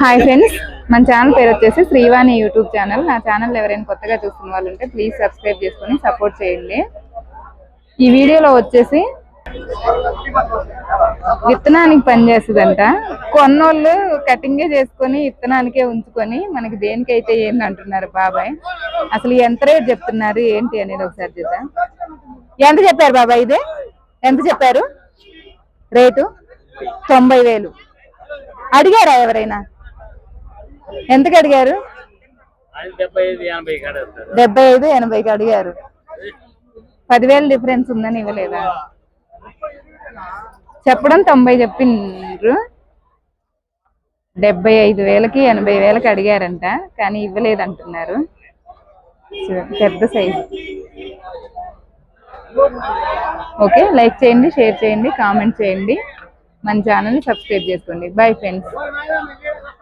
Hi friends, మన channel పేరు వచ్చేసి శ్రీవాణి యూట్యూబ్ ఛానల్. నా ఛానల్ ఎవరైనా కొత్తగా చూస్తున్న వాళ్ళు ఉంటే ప్లీజ్ సబ్స్క్రైబ్ చేసుకొని సపోర్ట్ చేయండి. ఈ వీడియోలో వచ్చేసి విత్తనానికి పనిచేస్తుందంట. కొన్నోళ్ళు కటింగే చేసుకొని విత్తనానికే ఉంచుకొని మనకి దేనికైతే ఏంది అంటున్నారు బాబాయ్. అసలు ఎంత రేట్ చెప్తున్నారు ఏంటి అనేది ఒకసారి చూద్దాం. ఎంత చెప్పారు బాబాయ్? ఇదే ఎంత చెప్పారు రేటు? 90,000 అడిగారా ఎవరైనా? ఎంతకు అడిగారు? 75-80కి అడిగారు. 10,000 డిఫరెన్స్ ఉందని ఇవ్వలేదా? చెప్పడం 90 చెప్పిండ్రు. 75,000కి 80,000కి అడిగారంట, కానీ ఇవ్వలేదు అంటున్నారు. పెద్ద సైజు. ఓకే, లైక్ చేయండి, షేర్ చేయండి, కామెంట్ చేయండి, మన ఛానల్ని సబ్స్క్రైబ్ చేసుకోండి. Bye friends.